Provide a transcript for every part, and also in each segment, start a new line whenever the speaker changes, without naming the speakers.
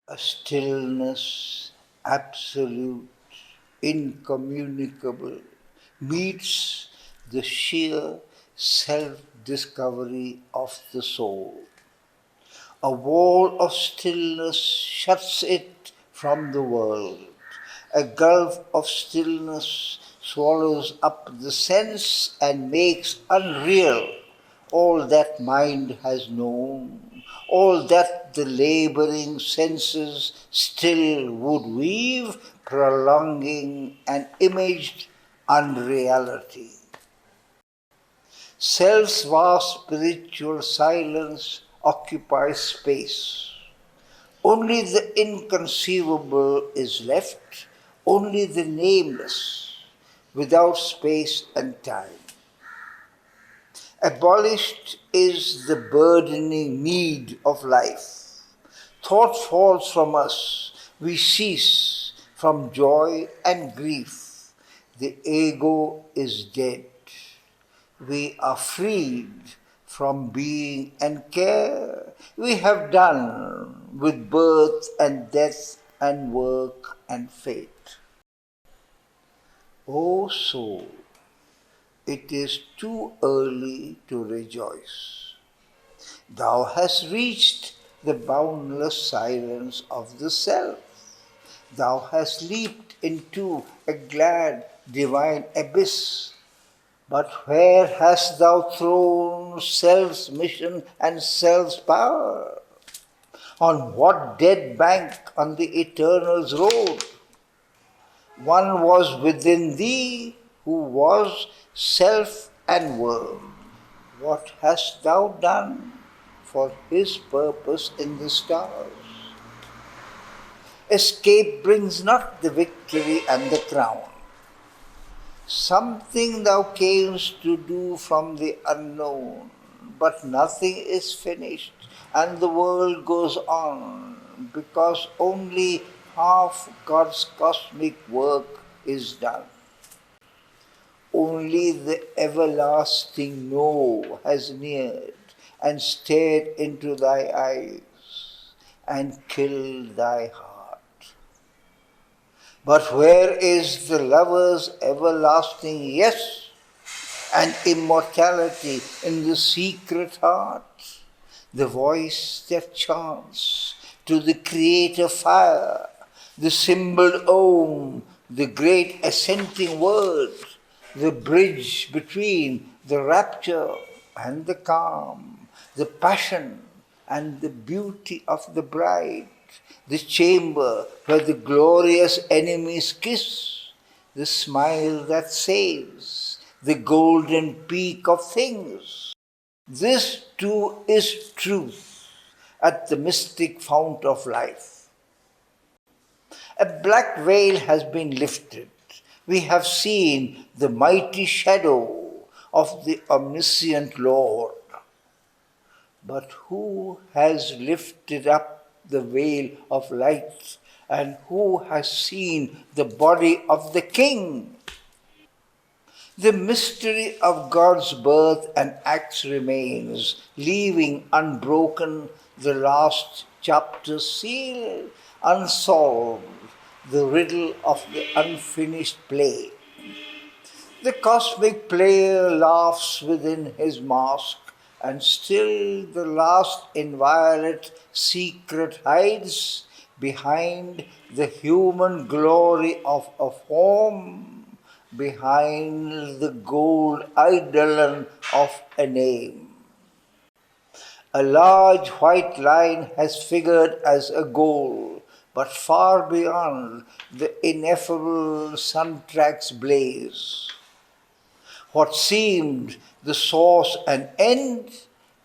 A stillness absolute, incommunicable, meets the sheer self-discovery of the soul. A wall of stillness shuts it from the world. A gulf of stillness swallows up the sense and makes unreal all that mind has known, all that the laboring senses still would weave, prolonging an imaged unreality. Self's vast spiritual silence occupies space. Only the inconceivable is left, only the nameless, without space and time. Abolished is the burdening need of life. Thought falls from us, we cease from joy and grief. The ego is dead. We are freed from being and care. We have done with birth and death and work and fate. O soul, it is too early to rejoice. Thou hast reached the boundless silence of the self. Thou hast leaped into a glad divine abyss. But where hast thou thrown self's mission and self's power? On what dead bank on the eternal's road? One was within thee who was self and world. What hast thou done for his purpose in the stars? Escape brings not the victory and the crown. Something thou camest to do from the unknown, but nothing is finished, and the world goes on, because only half God's cosmic work is done. Only the everlasting No has neared and stared into thy eyes and killed thy heart. But where is the lover's everlasting yes and immortality in the secret heart? The voice that chants to the Creator fire, the symbol Om, the great assenting word, the bridge between the rapture and the calm, the passion and the beauty of the bride, the chamber where the glorious enemies kiss, the smile that saves, the golden peak of things. This too is truth at the mystic fount of life. A black veil has been lifted. We have seen the mighty shadow of the omniscient Lord. But who has lifted up the veil of light, and who has seen the body of the King? The mystery of God's birth and acts remains, leaving unbroken the last chapter sealed, unsolved, the riddle of the unfinished play. The cosmic player laughs within his mask, and still the last inviolate secret hides behind the human glory of a form, behind the gold eidolon of a name. A large white line has figured as a goal, but far beyond the ineffable sun track's blaze. What seemed the source and end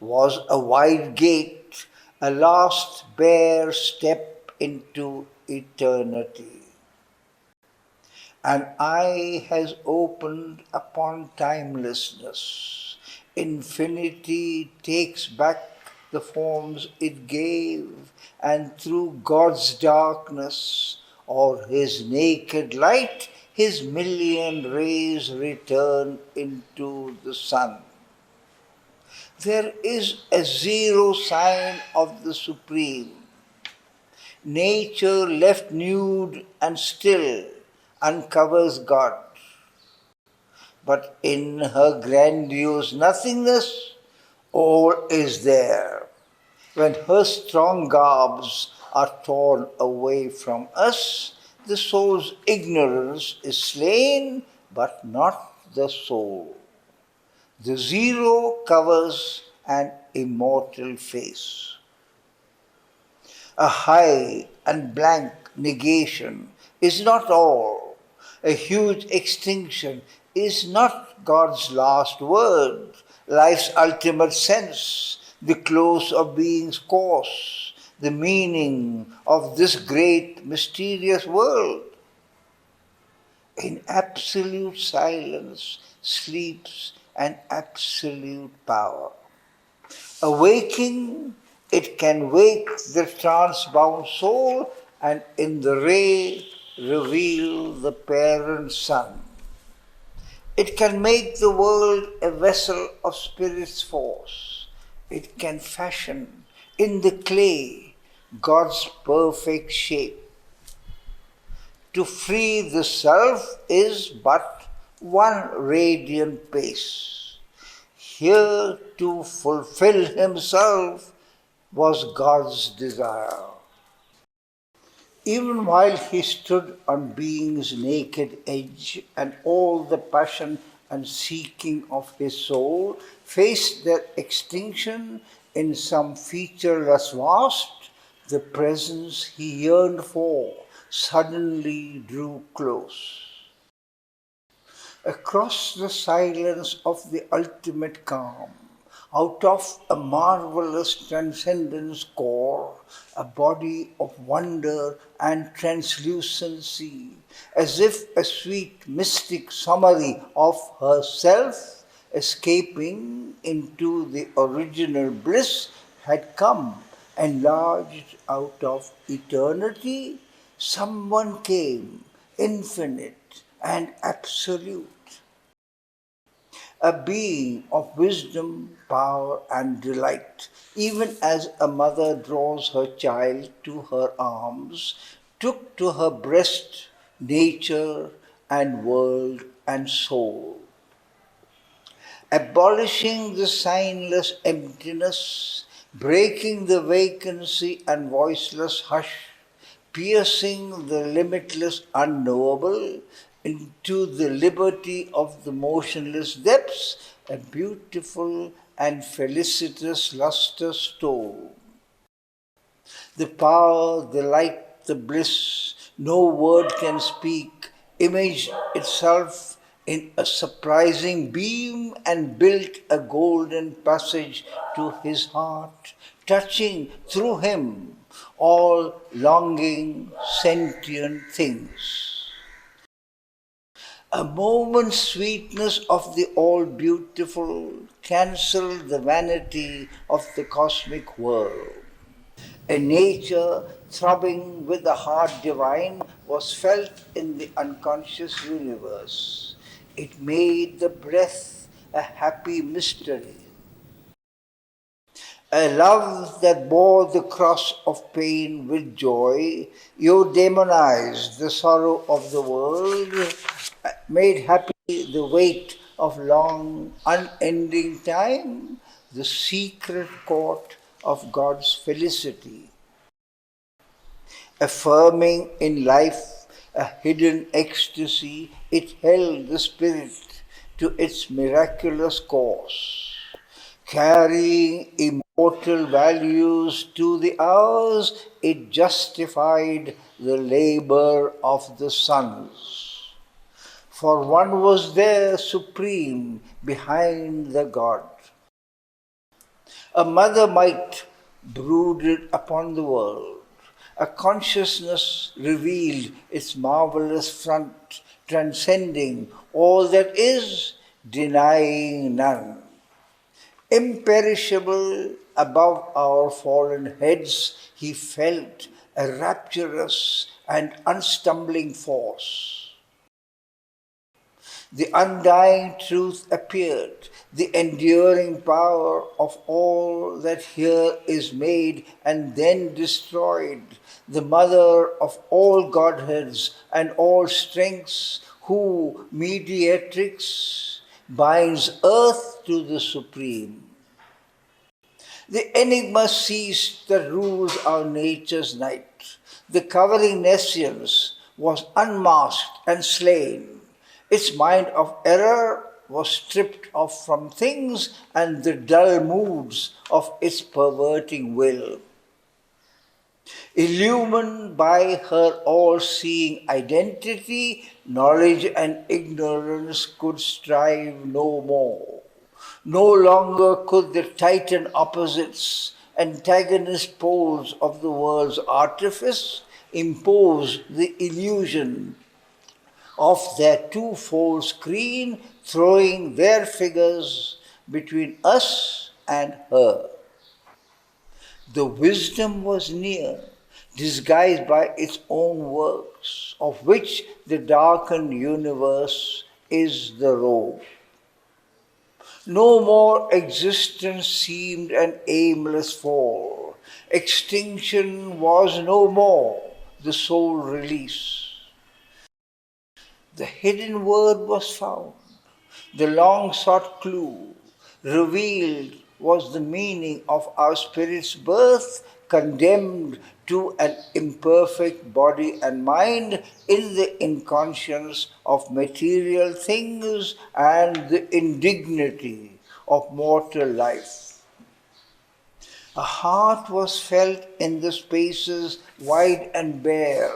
was a wide gate, a last bare step into eternity. An eye has opened upon timelessness. Infinity takes back the forms it gave, and through God's darkness or his naked light, his million rays return into the sun. There is a zero sign of the Supreme. nature left nude and still uncovers God. But in her grandiose nothingness, all is there. When her strong garbs are torn away from us, the soul's ignorance is slain, but not the soul. The zero covers an immortal face. A high and blank negation is not all. A huge extinction is not God's last word, life's ultimate sense, the close of being's course, the meaning of this great mysterious world. In absolute silence sleeps an absolute power. Awaking, it can wake the trance-bound soul and in the ray reveal the parent sun. It can make the world a vessel of spirit's force. It can fashion in the clay God's perfect shape. To free the self is but one radiant pace. Here to fulfill himself was God's desire. Even while he stood on being's naked edge and all the passion and seeking of his soul faced their extinction in some featureless vast, the presence he yearned for suddenly drew close. Across the silence of the ultimate calm, out of a marvelous transcendence core, a body of wonder and translucency, as if a sweet mystic summary of herself, escaping into the original bliss, had come, enlarged out of eternity. Someone came, infinite and absolute, a being of wisdom, power, and delight, even as a mother draws her child to her arms, took to her breast nature and world and soul. Abolishing the signless emptiness, breaking the vacancy and voiceless hush, piercing the limitless unknowable into the liberty of the motionless depths, a beautiful and felicitous luster stole. The power, the light, the bliss, no word can speak, imaged itself in a surprising beam and built a golden passage to his heart, touching through him all longing, sentient things. A moment's sweetness of the all-beautiful cancelled the vanity of the cosmic world. A nature throbbing with the heart divine was felt in the unconscious universe. It made the breath a happy mystery. A love that bore the cross of pain with joy, eudaemonized the sorrow of the world, made happy the weight of long, unending time, the secret court of God's felicity. Affirming in life a hidden ecstasy, it held the spirit to its miraculous course, carrying immortal values to the hours, it justified the labor of the suns. For one was there supreme behind the God. A mother might brooded upon the world. A consciousness revealed its marvelous front, transcending all that is, denying none. Imperishable above our fallen heads, he felt a rapturous and unstumbling force. The undying truth appeared, the enduring power of all that here is made and then destroyed, the mother of all godheads and all strengths, who, mediatrix, binds earth to the supreme. The enigma ceased that rules our nature's night. The covering nescience was unmasked and slain. Its mind of error was stripped off from things and the dull moods of its perverting will. Illumined by her all-seeing identity, knowledge and ignorance could strive no more. No longer could the titan opposites, antagonist poles of the world's artifice, impose the illusion of their twofold screen, throwing their figures between us and her. The wisdom was near, disguised by its own works, of which the darkened universe is the robe. No more existence seemed an aimless fall. Extinction was no more the sole release. The hidden word was found, the long-sought clue. Revealed was the meaning of our spirit's birth, condemned to an imperfect body and mind in the inconscience of material things and the indignity of mortal life. A heart was felt in the spaces wide and bare,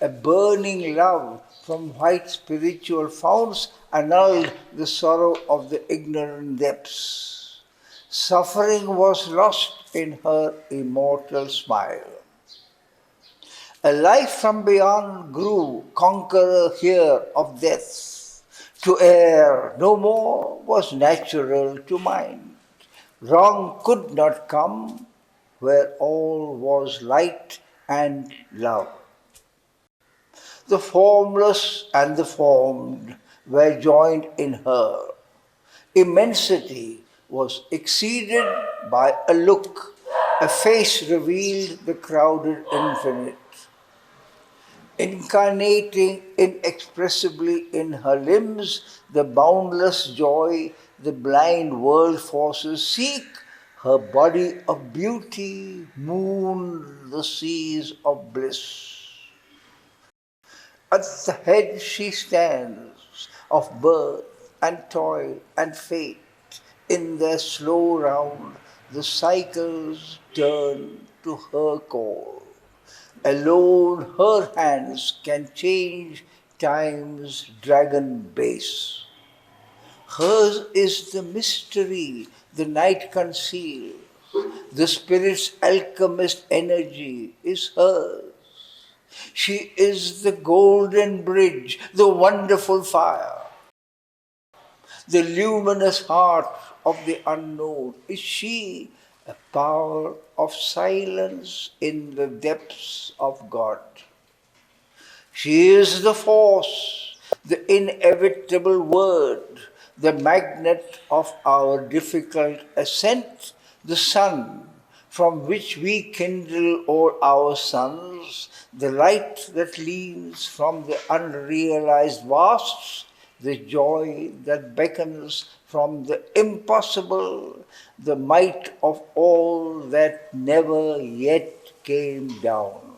a burning love from white spiritual founts annulled the sorrow of the ignorant depths. Suffering was lost in her immortal smile. A life from beyond grew, conqueror here of death. To err no more was natural to mind. Wrong could not come where all was light and love. The formless and the formed were joined in her. Immensity was exceeded by a look. A face revealed the crowded infinite. Incarnating inexpressibly in her limbs the boundless joy the blind world forces seek, her body of beauty mooned the seas of bliss. At the head she stands of birth and toil and fate. In their slow round the cycles turn to her call. Alone her hands can change time's dragon base. Hers is the mystery the night conceals. The spirit's alchemist energy is hers. She is the golden bridge, the wonderful fire. The luminous heart of the unknown. Is she a power of silence in the depths of God? She is the force, the inevitable word, the magnet of our difficult ascent, the sun from which we kindle all our suns, the light that leans from the unrealized vasts, the joy that beckons from the impossible, the might of all that never yet came down.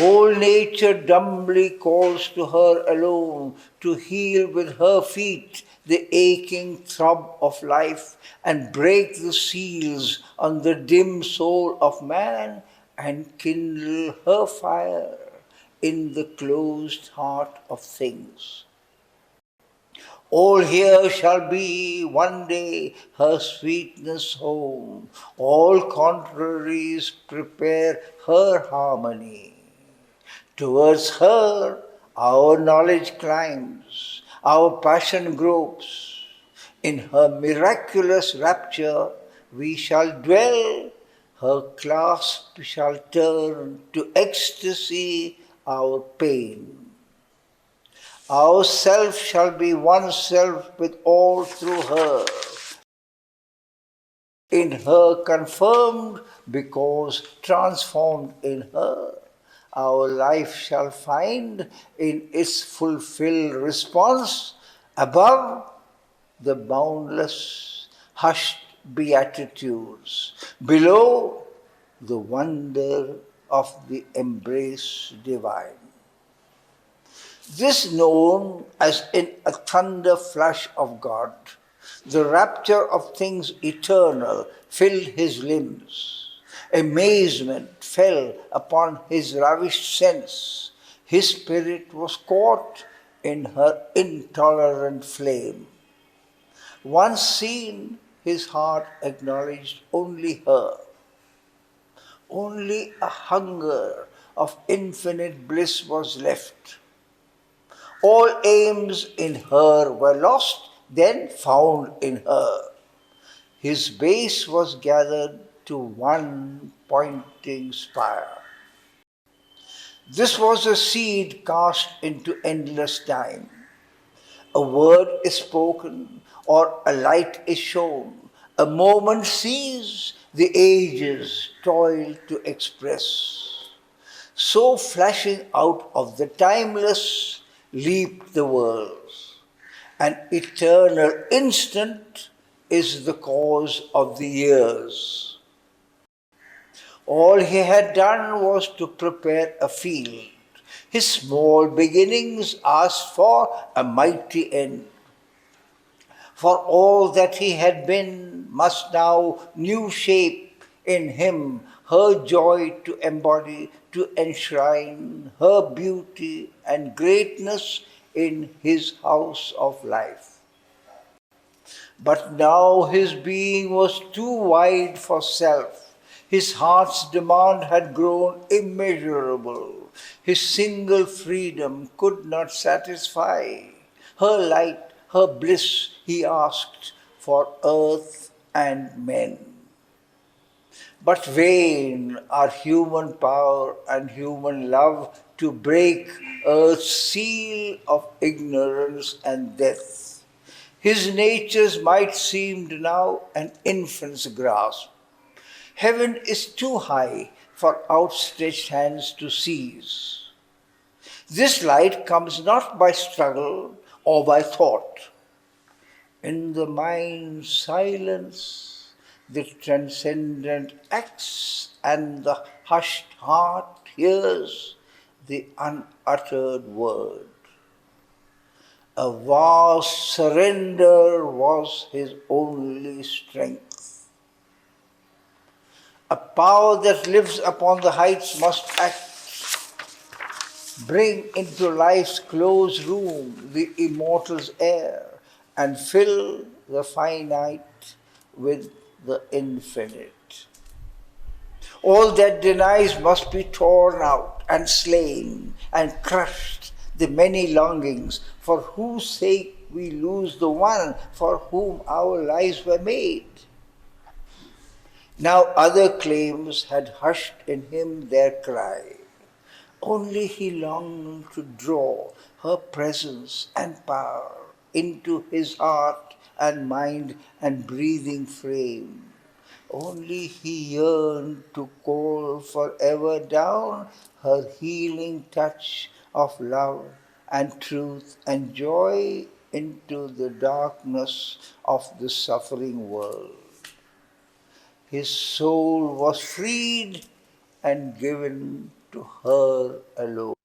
All nature dumbly calls to her alone to heal with her feet the aching throb of life and break the seals on the dim soul of man and kindle her fire in the closed heart of things. All here shall be one day her sweetness home. All contraries prepare her harmony. Towards her our knowledge climbs, our passion gropes. In her miraculous rapture we shall dwell. Her clasp shall turn to ecstasy our pain. Our self shall be one self with all through her. in her confirmed, because transformed in her, our life shall find in its fulfilled response above the boundless, hushed beatitudes, below the wonder of the embrace divine. This known as in a thunder flash of God, the rapture of things eternal filled his limbs. Amazement fell upon his ravished sense. His spirit was caught in her intolerant flame. Once seen, his heart acknowledged only her. Only a hunger of infinite bliss was left. All aims in her were lost, then found in her. His base was gathered to one pointing spire. This was a seed cast into endless time. A word is spoken or a light is shown. A moment sees, the ages toil to express. So flashing out of the timeless leap the worlds. An eternal instant is the cause of the years. All he had done was to prepare a field. His small beginnings asked for a mighty end. For all that he had been must now new shape in him her joy to embody, to enshrine her beauty and greatness in his house of life. But now his being was too wide for self. His heart's demand had grown immeasurable. His single freedom could not satisfy. Her light, her bliss, he asked for earth and men. But vain are human power and human love to break earth's seal of ignorance and death. His natures might seem now an infant's grasp. Heaven is too high for outstretched hands to seize. This light comes not by struggle or by thought. In the mind's silence, the transcendent acts, and the hushed heart hears the unuttered word. A vast surrender was his only strength. A power that lives upon the heights must act, bring into life's closed room the immortal's air, and fill the finite with the infinite. All that denies must be torn out and slain and crushed, the many longings for whose sake we lose the one for whom our lives were made. Now other claims had hushed in him their cry. Only he longed to draw her presence and power into his heart and mind and breathing frame. Only he yearned to call forever down her healing touch of love and truth and joy into the darkness of the suffering world. His soul was freed and given to her alone.